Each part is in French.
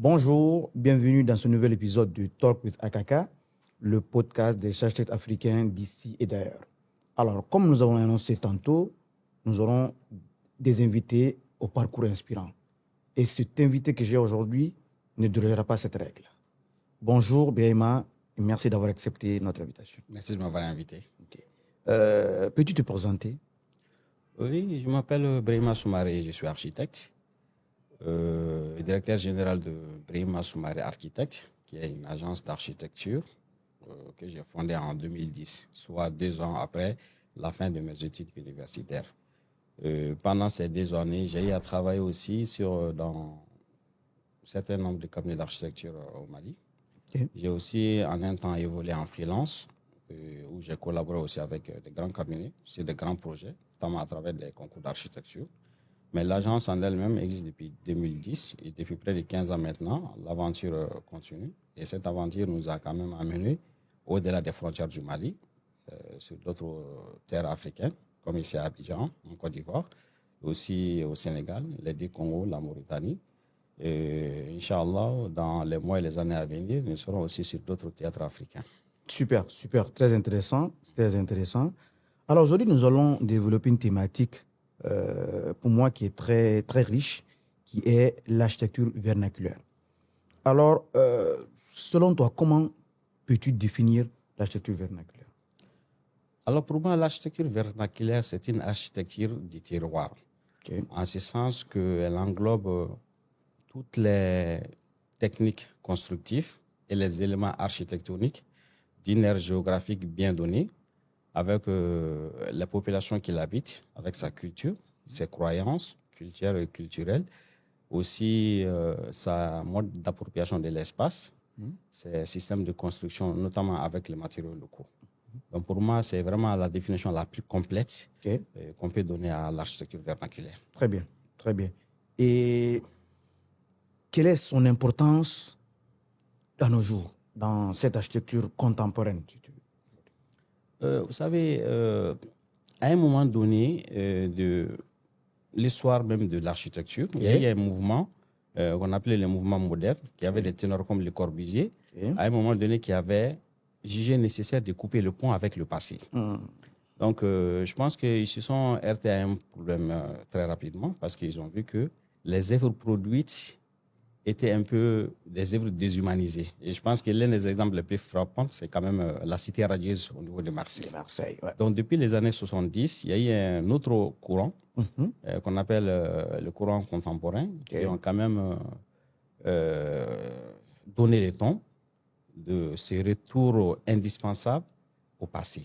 Bonjour, bienvenue dans ce nouvel épisode du Talk with Akaka, le podcast des architectes africains d'ici et d'ailleurs. Alors, comme nous avons annoncé tantôt, nous aurons des invités au parcours inspirant. Et cet invité que j'ai aujourd'hui ne dérogera pas cette règle. Bonjour Birahima, et merci d'avoir accepté notre invitation. Merci de m'avoir invité. Okay. Peux-tu te présenter? Oui, je m'appelle Birahima Soumaré, je suis architecte. Directeur général de Birahima Soumaré Architecte, qui est une agence d'architecture que j'ai fondée en 2010, soit 2 ans après la fin de mes études universitaires. Pendant ces 2 années, j'ai eu à travailler aussi dans un certain nombre de cabinets d'architecture au Mali. Okay. J'ai aussi en un temps évolué en freelance, où j'ai collaboré aussi avec des grands cabinets sur de grands projets, notamment à travers des concours d'architecture. Mais l'agence en elle-même existe depuis 2010 et depuis près de 15 ans maintenant, l'aventure continue. Et cette aventure nous a quand même amenés au-delà des frontières du Mali, sur d'autres terres africaines, comme ici à Abidjan, en Côte d'Ivoire, aussi au Sénégal, les 2 Congos, la Mauritanie. Et Inch'Allah, dans les mois et les années à venir, nous serons aussi sur d'autres théâtres africains. Super, très intéressant, très intéressant. Alors aujourd'hui, nous allons développer une thématique pour moi qui est très, très riche, qui est l'architecture vernaculaire. Alors, selon toi, comment peux-tu définir l'architecture vernaculaire? Alors pour moi, l'architecture vernaculaire, c'est une architecture du terroir. Okay. En ce sens qu'elle englobe toutes les techniques constructives et les éléments architectoniques d'une aire géographique bien donnée, avec la population qui l'habite, avec sa culture, ses croyances culturelles, aussi sa mode d'appropriation de l'espace, ses systèmes de construction, notamment avec les matériaux locaux. Donc pour moi, c'est vraiment la définition la plus complète qu'on peut donner à l'architecture vernaculaire. Très bien, très bien. Et quelle est son importance dans nos jours, dans cette architecture contemporaine? Vous savez, à un moment donné de l'histoire même de l'architecture, il y a eu un mouvement qu'on appelait le mouvement moderne, qui avait des ténors comme Le Corbusier, à un moment donné qui avait jugé nécessaire de couper le pont avec le passé. Donc, je pense qu'ils se sont heurtés à un problème très rapidement parce qu'ils ont vu que les œuvres produites étaient un peu des œuvres déshumanisées. Et je pense que l'un des exemples les plus frappants, c'est quand même la cité radieuse au niveau de Marseille. Donc, depuis les années 70, il y a eu un autre courant qu'on appelle le courant contemporain, qui ont quand même donné le ton de ces retours indispensables au passé.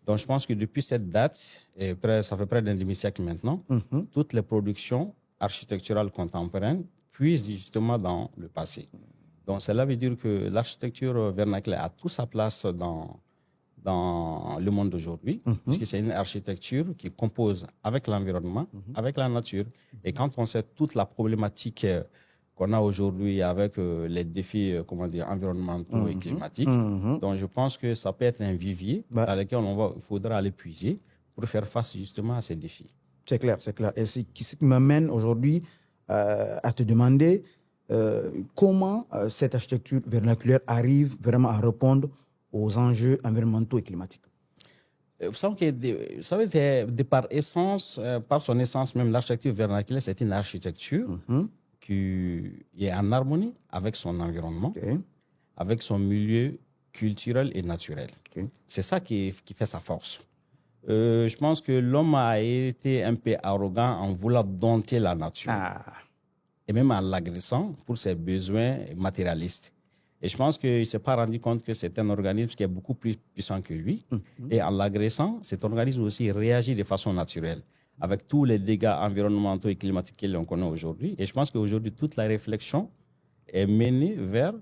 Donc, je pense que depuis cette date, et ça fait près d'un demi-siècle maintenant, toutes les productions architecturales contemporaines puisent justement dans le passé. Donc, cela veut dire que l'architecture vernaculaire a toute sa place dans le monde d'aujourd'hui, puisque c'est une architecture qui compose avec l'environnement, avec la nature. Et quand on sait toute la problématique qu'on a aujourd'hui avec les défis environnementaux et climatiques, donc je pense que ça peut être un vivier dans lequel il faudra aller puiser pour faire face justement à ces défis. C'est clair, c'est clair. Et c'est ce qui m'amène aujourd'hui à te demander comment cette architecture vernaculaire arrive vraiment à répondre aux enjeux environnementaux et climatiques. Vous savez, par son essence même, l'architecture vernaculaire, c'est une architecture qui est en harmonie avec son environnement, avec son milieu culturel et naturel. C'est ça qui fait sa force. Je pense que l'homme a été un peu arrogant en voulant dompter la nature et même en l'agressant pour ses besoins matérialistes. Et je pense qu'il ne s'est pas rendu compte que c'est un organisme qui est beaucoup plus puissant que lui. Et en l'agressant, cet organisme aussi réagit de façon naturelle avec tous les dégâts environnementaux et climatiques que l'on connaît aujourd'hui. Et je pense qu'aujourd'hui, toute la réflexion est menée vers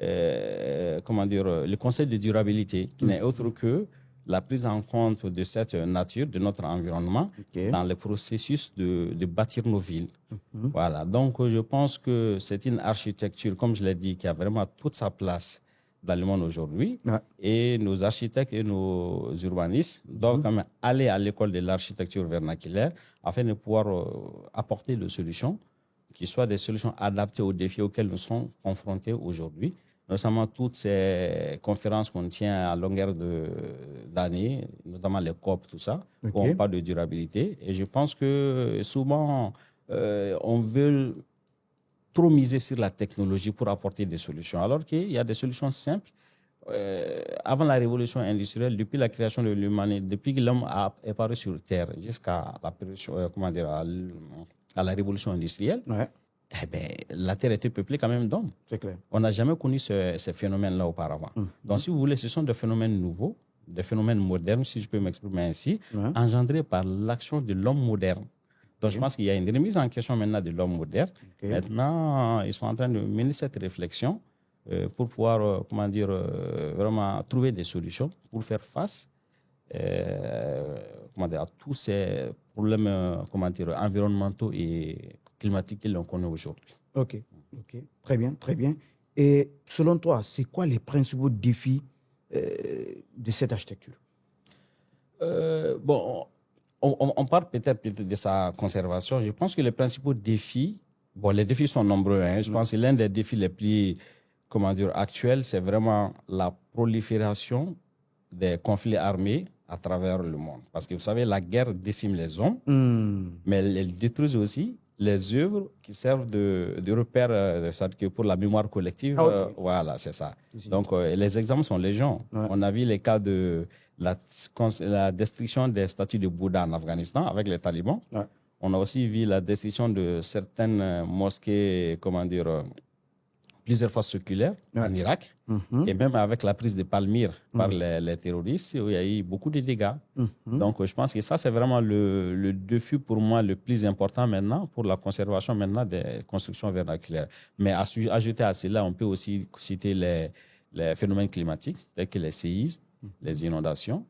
le concept de durabilité, qui n'est autre que la prise en compte de cette nature, de notre environnement, dans le processus de bâtir nos villes. Voilà. Donc, je pense que c'est une architecture, comme je l'ai dit, qui a vraiment toute sa place dans le monde aujourd'hui. Et nos architectes et nos urbanistes doivent quand même aller à l'école de l'architecture vernaculaire afin de pouvoir apporter des solutions qui soient des solutions adaptées aux défis auxquels nous sommes confrontés aujourd'hui, notamment toutes ces conférences qu'on tient à longueur d'année, notamment les COP, tout ça, où on parle de durabilité. Et je pense que souvent, on veut trop miser sur la technologie pour apporter des solutions, alors qu'il y a des solutions simples. Avant la révolution industrielle, depuis la création de l'humanité, depuis que l'homme est apparu sur Terre jusqu'à à la révolution industrielle, eh ben, la Terre était peuplée quand même d'hommes. C'est clair. On n'a jamais connu ces phénomènes-là auparavant. Donc, si vous voulez, ce sont des phénomènes nouveaux, des phénomènes modernes, si je peux m'exprimer ainsi, engendrés par l'action de l'homme moderne. Donc, je pense qu'il y a une remise en question maintenant de l'homme moderne. Maintenant, ils sont en train de mener cette réflexion pour pouvoir, vraiment trouver des solutions pour faire face à tous ces problèmes environnementaux et climatiques que l'on connaît aujourd'hui. Ok, très bien, très bien. Et selon toi, c'est quoi les principaux défis de cette architecture? On parle peut-être de sa conservation. Je pense que les principaux défis, les défis sont nombreux. Je pense que l'un des défis les plus actuels, c'est vraiment la prolifération des conflits armés à travers le monde. Parce que vous savez, la guerre décime les hommes, mais elle détruit aussi les œuvres qui servent de repère pour la mémoire collective. Voilà, c'est ça. Donc, les exemples sont légion. On a vu les cas de la destruction des statues de Bouddha en Afghanistan avec les talibans. On a aussi vu la destruction de certaines mosquées, plusieurs fois circulaires en Irak, et même avec la prise de Palmyre par les terroristes, où il y a eu beaucoup de dégâts. Donc, je pense que ça, c'est vraiment le défi pour moi le plus important maintenant pour la conservation maintenant des constructions vernaculaires. Mais ajouter à cela, on peut aussi citer les phénomènes climatiques, tels que les séismes, les inondations.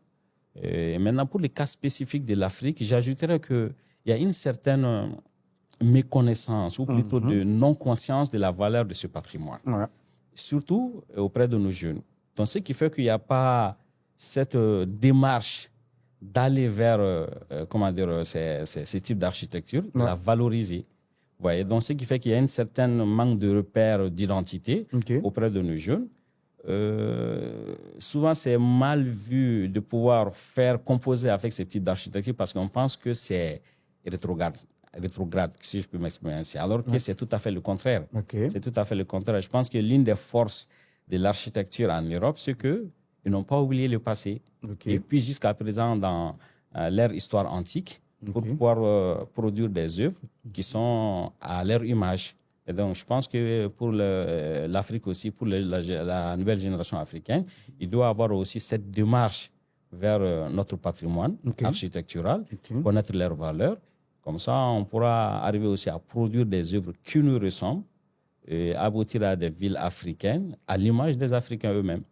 Et maintenant, pour les cas spécifiques de l'Afrique, j'ajouterais qu'il y a une certaine méconnaissance ou plutôt de non-conscience de la valeur de ce patrimoine, surtout auprès de nos jeunes. Donc, ce qui fait qu'il n'y a pas cette démarche d'aller vers ces types d'architecture, de la valoriser. Vous voyez? Donc, ce qui fait qu'il y a un certain manque de repères d'identité auprès de nos jeunes. Souvent, c'est mal vu de pouvoir faire composer avec ce type d'architecture parce qu'on pense que c'est rétrograde, si je peux m'exprimer ainsi, alors que c'est tout à fait le contraire. C'est tout à fait le contraire. Je pense que l'une des forces de l'architecture en Europe, c'est qu'ils n'ont pas oublié le passé. Et puis, jusqu'à présent, dans leur histoire antique, pour pouvoir produire des œuvres qui sont à leur image. Et donc, je pense que pour l'Afrique aussi, pour la nouvelle génération africaine, il doit avoir aussi cette démarche vers notre patrimoine architectural, connaître leurs valeurs. Comme ça, on pourra arriver aussi à produire des œuvres qui nous ressemblent et aboutir à des villes africaines à l'image des Africains eux-mêmes.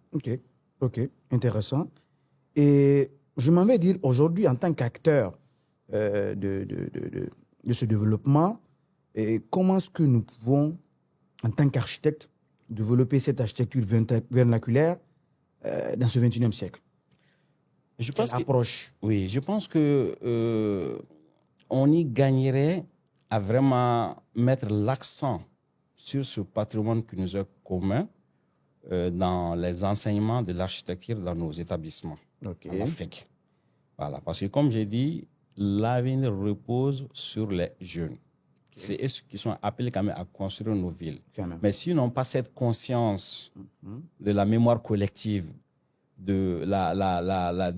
Ok, intéressant. Et je m'en vais dire, aujourd'hui, en tant qu'acteur de ce développement, et comment est-ce que nous pouvons, en tant qu'architecte, développer cette architecture vernaculaire dans ce 21e siècle? Je pense approche. Oui, je pense que on y gagnerait à vraiment mettre l'accent sur ce patrimoine qui nous est commun dans les enseignements de l'architecture dans nos établissements en Afrique. Voilà, parce que comme j'ai dit, l'avenir repose sur les jeunes. C'est eux qui sont appelés quand même à construire nos villes. Mais s'ils n'ont pas cette conscience de la mémoire collective, de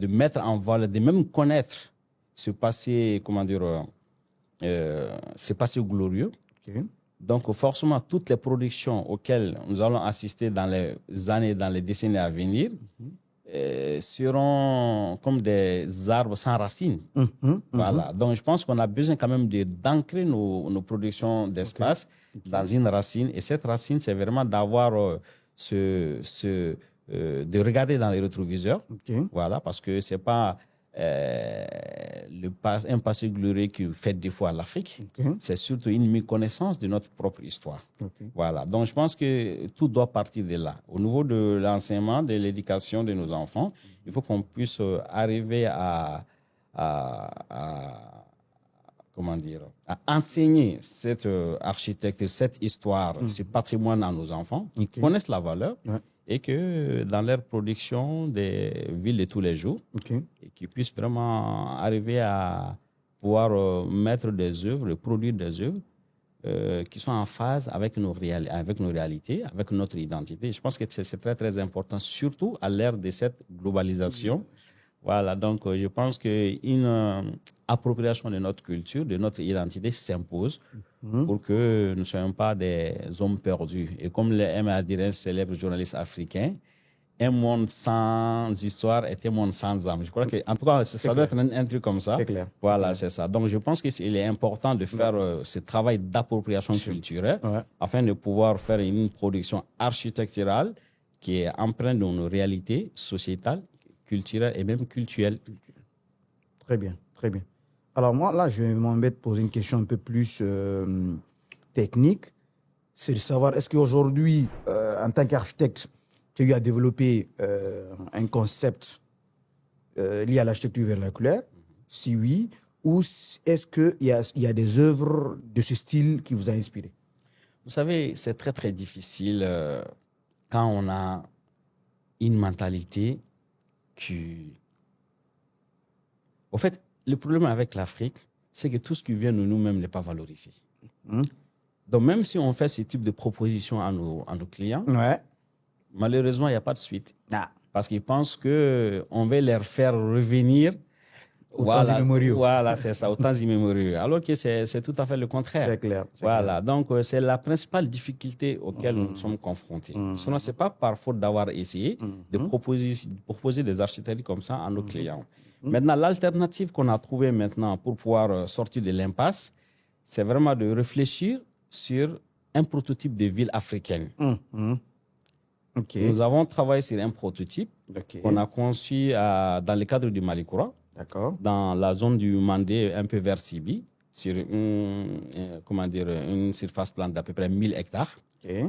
mettre en valeur, de même connaître ce passé, ce passé glorieux. Donc, forcément, toutes les productions auxquelles nous allons assister dans les années, dans les décennies à venir, seront comme des arbres sans racines. Voilà. Donc, je pense qu'on a besoin quand même d'ancrer nos productions d'espace dans une racine. Et cette racine, c'est vraiment d'avoir de regarder dans les rétroviseurs. Voilà, parce que c'est pas un passé glorieux qui fait défaut à l'Afrique. C'est surtout une méconnaissance de notre propre histoire. Voilà. Donc, je pense que tout doit partir de là. Au niveau de l'enseignement, de l'éducation de nos enfants, il faut qu'on puisse arriver à comment dire, à enseigner cette architecture, cette histoire, ce patrimoine à nos enfants, qui connaissent la valeur et que dans leur production des villes de tous les jours, et qu'ils puissent vraiment arriver à pouvoir mettre des œuvres, produire des œuvres qui sont en phase avec nos réalités, avec notre identité. Je pense que c'est très, très important, surtout à l'ère de cette globalisation. Voilà, donc je pense qu'une appropriation de notre culture, de notre identité s'impose pour que nous ne soyons pas des hommes perdus. Et comme aime à dire un célèbre journaliste africain, un monde sans histoire est un monde sans âme. Je crois que, en tout cas, ça doit être un truc comme ça. C'est clair. Voilà, c'est ça. Donc, je pense qu'il est important de faire ce travail d'appropriation culturelle afin de pouvoir faire une production architecturale qui est empreinte de nos réalités sociétales, culturelles et même culturelles. Très bien, très bien. Alors moi, là, je vais m'embêter de poser une question un peu plus technique. C'est de savoir, est-ce qu'aujourd'hui, en tant qu'architecte, tu as eu à développer un concept lié à l'architecture vernaculaire? Si oui, ou est-ce qu'il y a des œuvres de ce style qui vous a inspiré? Vous savez, c'est très, très difficile quand on a une mentalité qui... Au fait, le problème avec l'Afrique, c'est que tout ce qui vient de nous-mêmes n'est pas valorisé. Donc, même si on fait ce type de propositions à nos clients, malheureusement, il n'y a pas de suite. Parce qu'ils pensent qu'on va leur faire revenir aux temps immémoriaux. Voilà, c'est ça, aux temps immémoriaux. Alors que c'est tout à fait le contraire. C'est clair. Voilà, donc c'est la principale difficulté auquel nous sommes confrontés. Sinon, ce n'est pas par faute d'avoir essayé de proposer des architectures comme ça à nos clients. Maintenant, l'alternative qu'on a trouvée maintenant pour pouvoir sortir de l'impasse, c'est vraiment de réfléchir sur un prototype de ville africaine. Nous avons travaillé sur un prototype qu'on a conçu dans le cadre du Malikoura, dans la zone du Mandé, un peu vers Sibi, sur une surface plane d'à peu près 1000 hectares,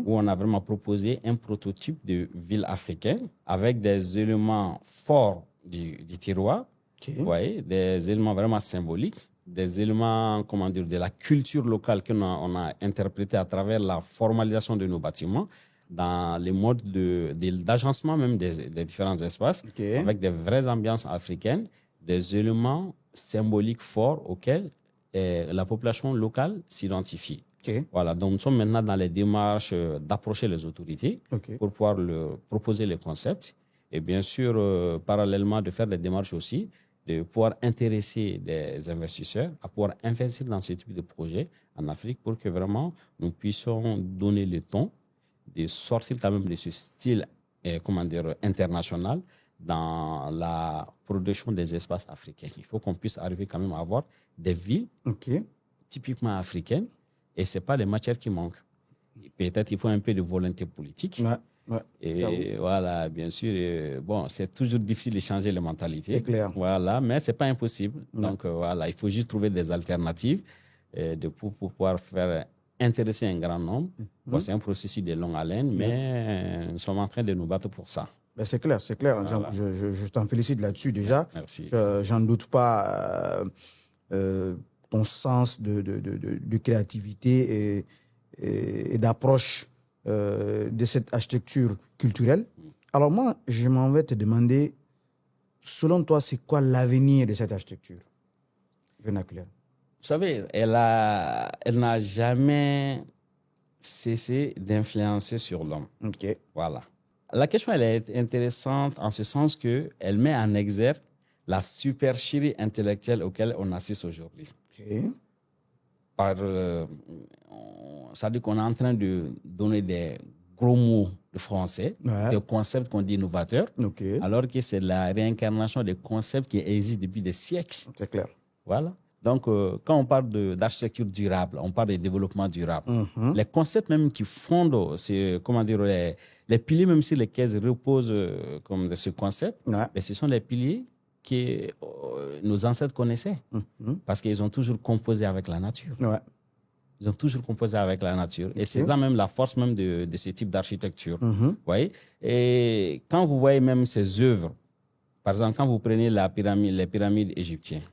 où on a vraiment proposé un prototype de ville africaine avec des éléments forts du terroir, des éléments vraiment symboliques, des éléments de la culture locale qu'on a interprété à travers la formalisation de nos bâtiments, dans les modes d'agencement même des différents espaces, avec des vraies ambiances africaines, des éléments symboliques forts auxquels la population locale s'identifie. Voilà, donc nous sommes maintenant dans les démarches d'approcher les autorités pour pouvoir proposer les concepts et bien sûr, parallèlement, de faire des démarches aussi, de pouvoir intéresser des investisseurs à pouvoir investir dans ce type de projet en Afrique pour que vraiment nous puissions donner le ton de sortir quand même de ce style international dans la production des espaces africains. Il faut qu'on puisse arriver quand même à avoir des villes typiquement africaines et ce n'est pas les matières qui manquent. Peut-être qu'il faut un peu de volonté politique. Et voilà, bien sûr, bon, c'est toujours difficile de changer les mentalités. C'est clair. Voilà, mais ce n'est pas impossible. Donc voilà, il faut juste trouver des alternatives pour pouvoir faire intéresser un grand nombre. Bon, c'est un processus de longue haleine, mais nous sommes en train de nous battre pour ça. Ben c'est clair, c'est clair. Voilà. Je t'en félicite là-dessus déjà. Merci. J'en doute pas ton sens de créativité et d'approche de cette architecture culturelle. Alors moi, je m'en vais te demander, selon toi, c'est quoi l'avenir de cette architecture vernaculaire? Vous savez, elle n'a jamais cessé d'influencer sur l'homme. Voilà. La question, elle est intéressante en ce sens qu'elle met en exergue la supercherie intellectuelle auquel on assiste aujourd'hui. C'est-à-dire qu'on est en train de donner des gros mots de français, des concepts qu'on dit innovateurs, alors que c'est la réincarnation des concepts qui existent depuis des siècles. C'est clair. Voilà. Donc, quand on parle d'architecture durable, on parle de développement durable. Les concepts même qui fondent, les piliers même sur lesquels reposent comme ce concept, mais ce sont les piliers que nos ancêtres connaissaient parce qu'ils ont toujours composé avec la nature. Ils ont toujours composé avec la nature. Et c'est là même la force même de ce type d'architecture. Voyez? Et quand vous voyez même ces œuvres, par exemple, quand vous prenez les pyramides égyptiennes,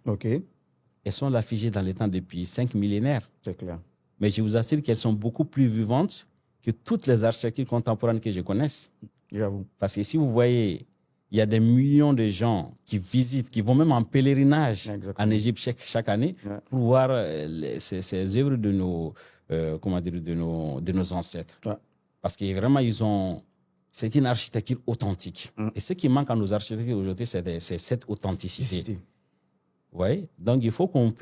elles sont là figées dans le temps depuis 5 millénaires. C'est clair. Mais je vous assure qu'elles sont beaucoup plus vivantes que toutes les architectures contemporaines que je connaisse. J'avoue. Parce que si vous voyez, il y a des millions de gens qui visitent, qui vont même en pèlerinage en Égypte chaque année pour voir ces œuvres de nos, de nos ancêtres. Ouais. Parce que vraiment, c'est une architecture authentique. Et ce qui manque à nos architectures aujourd'hui, c'est cette authenticité. Ouais. Donc, il faut nous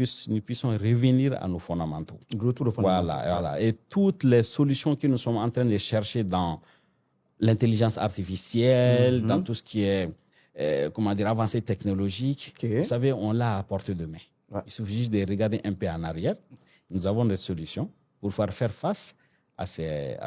puissions revenir à nos fondamentaux. Retour aux fondamentaux. Voilà. Et toutes les solutions que nous sommes en train de chercher dans l'intelligence artificielle, dans tout ce qui est, avancée technologique, vous savez, on l'a à portée de main. Ouais. Il suffit juste de regarder un peu en arrière. Nous avons des solutions pour faire face à ces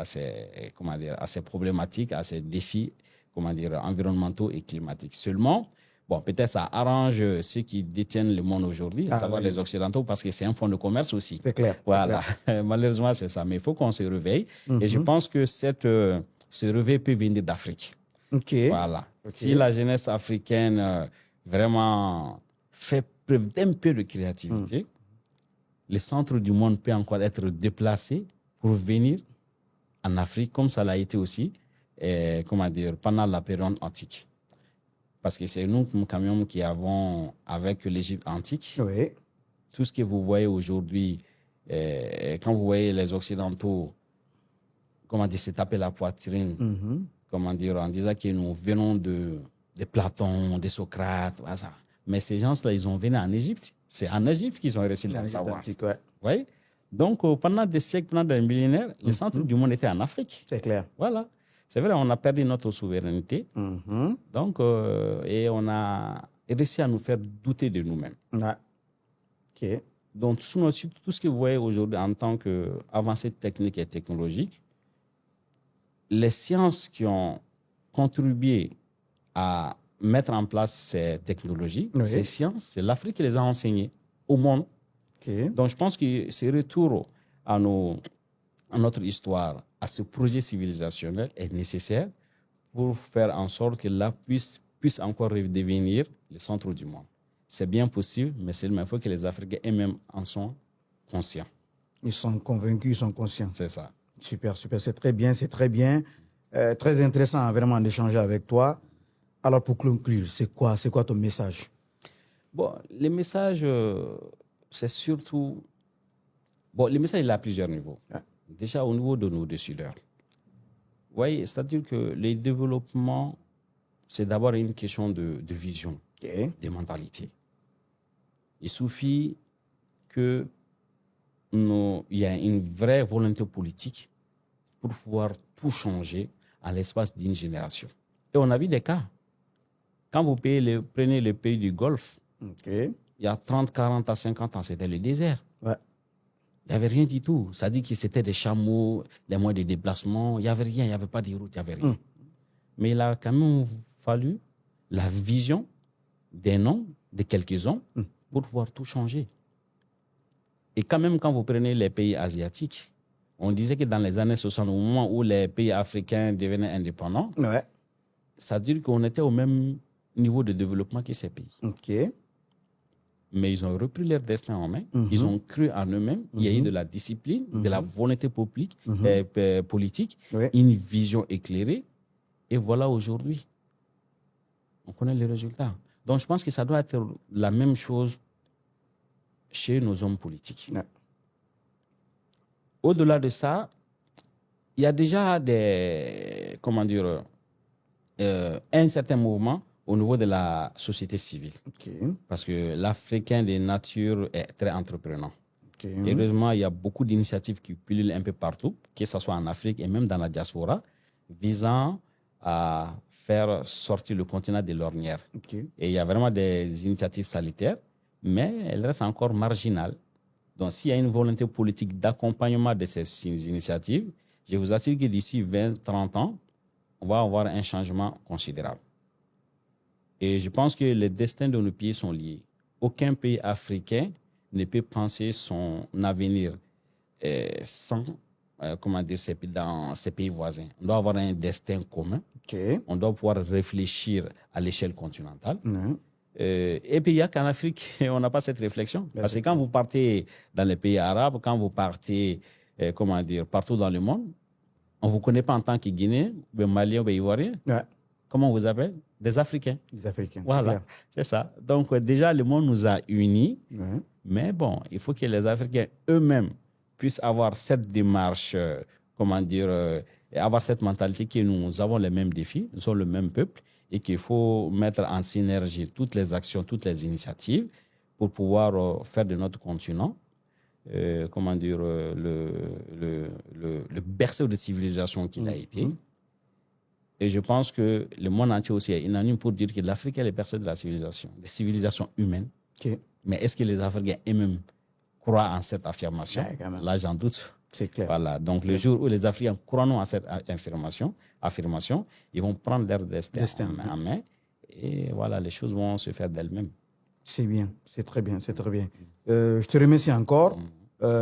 problématiques, à ces défis, environnementaux et climatiques. Seulement, peut-être ça arrange ceux qui détiennent le monde aujourd'hui, à savoir les Occidentaux, parce que c'est un fonds de commerce aussi. C'est clair. Voilà. C'est clair. Malheureusement, c'est ça. Mais il faut qu'on se réveille. Et je pense que ce réveil peut venir d'Afrique. Voilà. Si la jeunesse africaine vraiment fait preuve d'un peu de créativité, le centre du monde peut encore être déplacé pour venir en Afrique, comme ça l'a été aussi, pendant la période antique. Parce que c'est nous, quand même, qui avons, avec l'Égypte antique, tout ce que vous voyez aujourd'hui, quand vous voyez les Occidentaux, se taper la poitrine, en disant que nous venons de Platon, de Socrate, voilà ça. Mais ces gens-là, ils ont venu en Égypte. C'est en Égypte qu'ils ont réussi à savoir. Ouais. Donc, pendant des siècles, pendant des millénaires, le centre du monde était en Afrique. C'est clair. Voilà. C'est vrai, on a perdu notre souveraineté. Donc, et on a réussi à nous faire douter de nous-mêmes. Donc, tout ce que vous voyez aujourd'hui en tant qu'avancée technique et technologique, les sciences qui ont contribué à mettre en place ces technologies, ces sciences, c'est l'Afrique qui les a enseignées au monde. Donc, je pense que ce retour à notre histoire, à ce projet civilisationnel est nécessaire pour faire en sorte que là puisse encore devenir le centre du monde. C'est bien possible, mais seulement il faut que les Africains eux-mêmes en soient conscients. Ils sont convaincus, ils sont conscients. C'est ça. Super. C'est très bien. Très intéressant vraiment d'échanger avec toi. Alors, pour conclure, c'est quoi ton message? Le message, c'est surtout... le message, il est à plusieurs niveaux. Déjà, au niveau de nos décideurs. Vous voyez, c'est-à-dire que le développement, c'est d'abord une question de vision, de mentalité. Il suffit qu'il y ait une vraie volonté politique pour pouvoir tout changer à l'espace d'une génération. Et on a vu des cas. Quand vous prenez les pays du Golfe, il y a 30, 40 à 50 ans, c'était le désert. Il n'y avait rien du tout. Ça dit que c'était des chameaux, les moyens de déplacement. Il n'y avait rien, il n'y avait pas de route, il n'y avait rien. Mais il a quand même fallu la vision d'un homme, de quelques-uns, pour pouvoir tout changer. Et quand même, quand vous prenez les pays asiatiques, on disait que dans les années 60, au moment où les pays africains devenaient indépendants, ça veut dire qu'on était au même niveau de développement que ces pays. Mais ils ont repris leur destin en main, ils ont cru en eux-mêmes, il y a eu de la discipline, de la volonté politique, une vision éclairée, et voilà aujourd'hui. On connaît les résultats. Donc je pense que ça doit être la même chose chez nos hommes politiques. Au-delà de ça, il y a déjà un certain mouvement au niveau de la société civile. Parce que l'Africain de nature est très entreprenant. Heureusement, il y a beaucoup d'initiatives qui pullulent un peu partout, que ce soit en Afrique et même dans la diaspora, visant à faire sortir le continent de l'ornière. Et il y a vraiment des initiatives salutaires, mais elles restent encore marginales. Donc, s'il y a une volonté politique d'accompagnement de ces initiatives, je vous assure que d'ici 20-30 ans, on va avoir un changement considérable. Et je pense que les destins de nos pays sont liés. Aucun pays africain ne peut penser son avenir sans dans ses pays voisins. On doit avoir un destin commun. On doit pouvoir réfléchir à l'échelle continentale. Et puis, il y a qu'en Afrique, on n'a pas cette réflexion. Bien Parce que sûr. quand vous partez dans les pays arabes, quand vous partez, comment dire, partout dans le monde, on ne vous connaît pas en tant que Guinéen, ou Malien ou Ivoirien. Ouais, Comment on vous appelle? Des Africains. les Africains. C'est Voilà, clair. c'est ça. Donc, déjà, le monde nous a unis. Ouais. Mais bon, il faut que les Africains eux-mêmes puissent avoir cette démarche, comment dire, et avoir cette mentalité que nous avons les mêmes défis, nous sommes le même peuple et qu'il faut mettre en synergie toutes les actions, toutes les initiatives pour pouvoir faire de notre continent, comment dire, le berceau de civilisation qu'il a été. Et je pense que le monde entier aussi est unanime pour dire que l'Afrique est le berceau de la civilisation, des civilisations humaines. Ok. Mais est-ce que les Africains eux-mêmes croient en cette affirmation? Ouais, quand même. Là, j'en doute. C'est clair. Voilà. Donc, le jour où les Africains croient en cette affirmation, ils vont prendre leur destin en main. Et voilà, les choses vont se faire d'elles-mêmes. C'est bien, c'est très bien, c'est très bien. Je te remercie encore.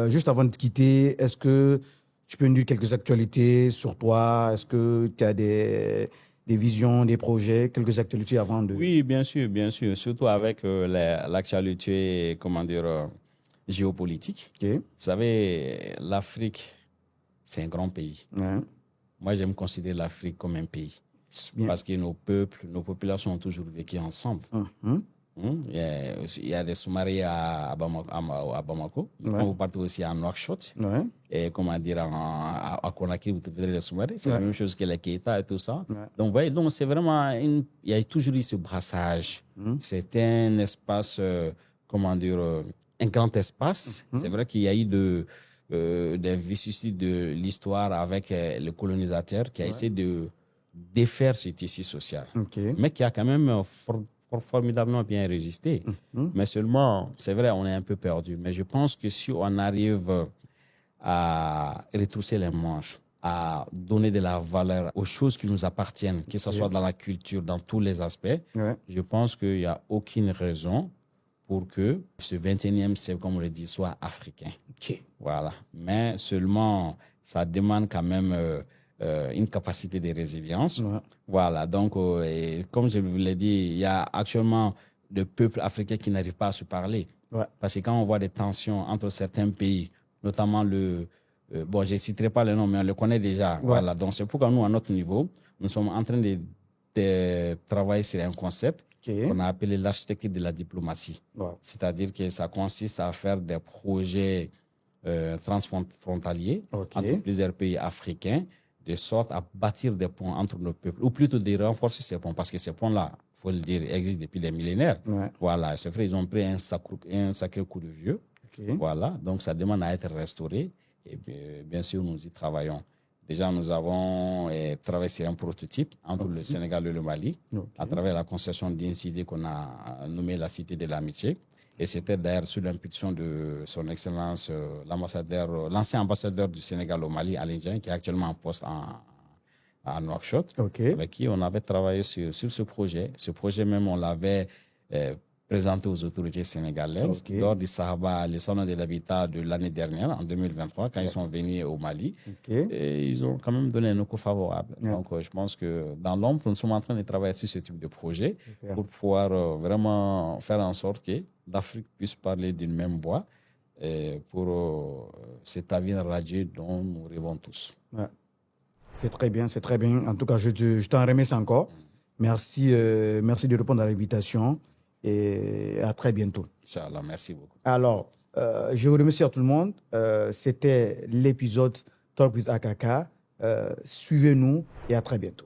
Juste avant de te quitter, est-ce que tu peux nous dire quelques actualités sur toi? Est-ce que tu as des visions, des projets, quelques actualités avant de... Oui, bien sûr, bien sûr. Surtout avec l'actualité, comment dire, géopolitique. Ok. Vous savez, l'Afrique, c'est un grand pays. Ouais. Moi, j'aime considérer l'Afrique comme un pays. C'est bien. Parce que nos peuples, nos populations ont toujours vécu ensemble. Il y a des sous-marins à Bamako. Quand vous partez aussi à Nouakchott, Ouais. et comment dire, à Conakry, vous trouverez les sous-marins. C'est la même chose que les Keita et tout ça. Ouais. Donc, vous voyez, donc c'est vraiment, il y a toujours eu ce brassage. C'est un espace, comment dire, un grand espace. C'est vrai qu'il y a eu des vicissitudes de l'histoire avec le colonisateur qui a essayé de défaire ce tissu social. Ok. Mais qui a quand même formidablement bien résisté. Mais seulement, c'est vrai, on est un peu perdu. Mais je pense que si on arrive à retrousser les manches, à donner de la valeur aux choses qui nous appartiennent, que ce soit dans la culture, dans tous les aspects, Ouais. je pense qu'il n'y a aucune raison pour que ce 21e siècle, comme on le dit, soit africain. Ok. Voilà. Mais seulement, ça demande quand même une capacité de résilience. Ouais. Voilà. Donc, et comme je vous l'ai dit, il y a actuellement des peuples africains qui n'arrivent pas à se parler. Ouais. Parce que quand on voit des tensions entre certains pays, notamment bon, je ne citerai pas le nom, mais on le connaît déjà. Ouais. Voilà. Donc, c'est pourquoi nous, à notre niveau, nous sommes en train de travailler sur un concept Ok. qu'on a appelé l'architecture de la diplomatie. Ouais. C'est-à-dire que ça consiste à faire des projets transfrontaliers Ok. entre plusieurs pays africains, de sorte à bâtir des ponts entre nos peuples, ou plutôt de renforcer ces ponts, parce que ces ponts-là, il faut le dire, existent depuis des millénaires. Ouais. Voilà, c'est vrai, ils ont pris un sacré coup de vieux. Ok. Voilà, donc ça demande à être restauré, et bien sûr, nous y travaillons. Déjà, nous avons travaillé sur un prototype entre le Sénégal et le Mali, à travers la concession d'une cité qu'on a nommée la Cité de l'Amitié. Et c'était d'ailleurs sous l'impulsion de son Excellence, l'ancien ambassadeur du Sénégal au Mali, Alain Dieng, qui est actuellement en poste à Nouakchott, Ok. avec qui on avait travaillé sur ce projet. Ce projet même, on l'avait présenté aux autorités sénégalaises Ok. lors du Sahaba, le salon de l'habitat de l'année dernière, en 2023, quand ils sont venus au Mali. Ok. Et ils ont quand même donné un écho favorable. Ouais. Donc, je pense que dans l'ombre, nous sommes en train de travailler sur ce type de projet Super. pour pouvoir vraiment faire en sorte que l'Afrique puisse parler d'une même voix pour cet avenir radieux dont nous rêvons tous. Ouais. C'est très bien, c'est très bien. En tout cas, je t'en remercie encore. Merci, merci de répondre à l'invitation et à très bientôt. Inch'Allah, merci beaucoup. Alors, je vous remercie à tout le monde. C'était l'épisode Talk with Akaka. Suivez-nous et à très bientôt.